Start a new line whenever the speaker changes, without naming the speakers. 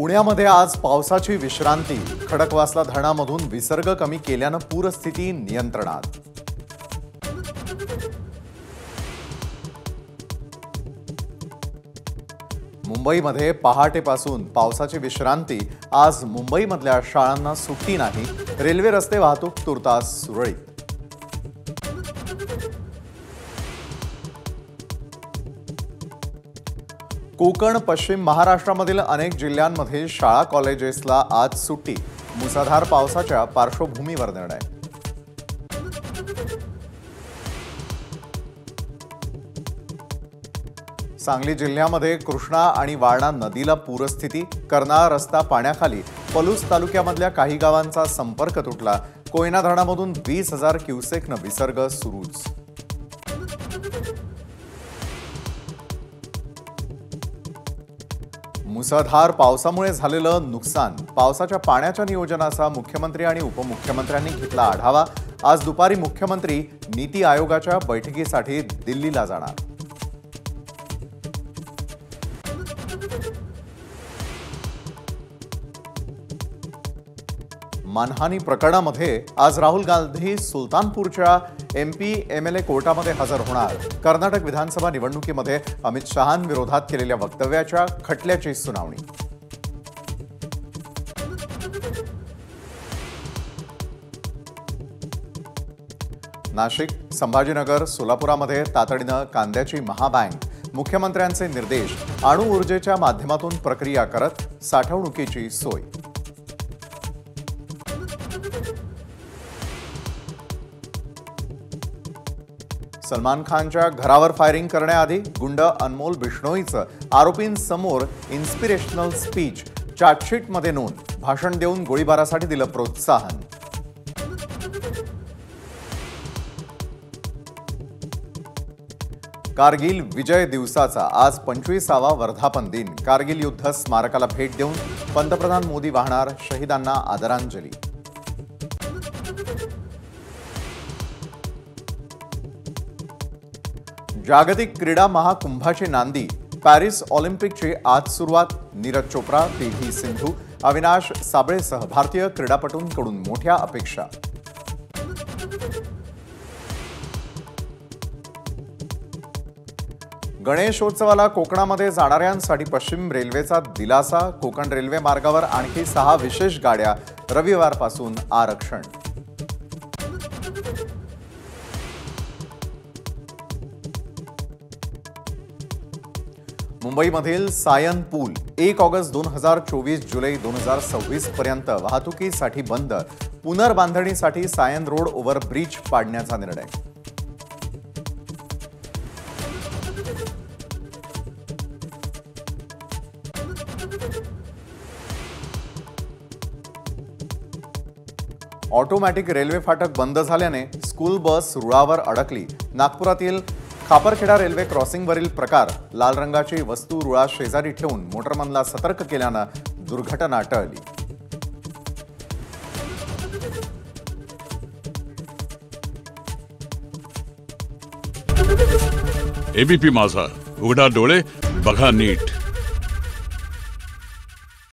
पुण्यामध्ये आज पावसाची विश्रांती. खडकवासला धरणामधून विसर्ग कमी केल्यानं पूरस्थिती नियंत्रणात. मुंबईमध्ये पहाटेपासून पावसाची विश्रांती. आज मुंबईमधल्या शाळांना सुट्टी नाही. रेल्वे रस्ते वाहतूक तुर्तास सुरळीत. कोकण पश्चिम महाराष्ट्रामधील अनेक जिल्ह्यांमध्ये शाळा कॉलेजेसला आज सुट्टी. मुसळधार पावसाच्या पार्श्वभूमीवर निर्णय. सांगली जिल्ह्यामध्ये कृष्णा आणि वारणा नदीला पूरस्थिती. कर्नाळ रस्ता पाण्याखाली. पलूस तालुक्यामधल्या काही गावांचा संपर्क तुटला. कोयना धरणामधून 20,000 क्युसेकनं विसर्ग सुरूच. मुसळधार पावसामुळे झालेलं नुकसान. पावसाच्या पाण्याच्या नियोजनाचा मुख्यमंत्री आणि उपमुख्यमंत्र्यांनी घेतला आढावा. आज दुपारी मुख्यमंत्री नीती आयोगाच्या बैठकीसाठी दिल्लीला जाणार. मानहानी प्रकरणामध्ये आज राहुल गांधी सुलतानपूरच्या MP MLA कोर्टामध्ये हजर होणार. कर्नाटक विधानसभा निवडणुकीमध्ये अमित शहांविरोधात केलेल्या वक्तव्याच्या खटल्याची सुनावणी. नाशिक, संभाजीनगर, सोलापुरामध्ये तातडीनं कांद्याची महाबँक. मुख्यमंत्र्यांचे निर्देश. अणु ऊर्जेच्या माध्यमातून प्रक्रिया करत साठवणुकीची सोय. सलमान खानच्या घरावर फायरिंग करण्याआधी गुंड अनमोल बिश्नोईचं आरोपींसमोर इन्स्पिरेशनल स्पीच. चार्जशीटमध्ये नोंद. भाषण देऊन गोळीबारासाठी दिलं प्रोत्साहन. कारगिल विजय दिवसाचा आज 25वा वर्धापन दिन. कारगिल युद्ध स्मारकाला भेट देऊन पंतप्रधान मोदी वाहणार शहीदांना आदरांजली. जागतिक क्रीडा महाकुंभाची नांदी. पॅरिस ऑलिम्पिकची आज सुरुवात. नीरज चोप्रा, PV सिंधू, अविनाश साबळेसह भारतीय क्रीडापटूंकडून मोठ्या अपेक्षा. गणेशोत्सवाला कोकणामध्ये जाणाऱ्यांसाठी पश्चिम रेल्वेचा दिलासा. कोकण रेल्वे मार्गावर आणखी 6 विशेष गाड्या. रविवारपासून आरक्षण. मुंबईमधील सायन पूल 1 ऑगस्ट 2024 जुलै 2026 पर्यंत वाहतुकीसाठी बंद. पुनर्बांधणीसाठी सायन रोड ओव्हर ब्रिज पाडण्याचा निर्णय. ऑटोमॅटिक रेल्वे फाटक बंद झाल्याने स्कूल बस रुळावर अडकली. नागपुरातील खापरखेडा रेल्वे क्रॉसिंगवरील प्रकार. लाल रंगाची वस्तू रुळा शेजारी ठेवून मोटरमनला सतर्क केल्यानं दुर्घटना टळली.
ABP माझा, उघडा डोळे बघा नीट.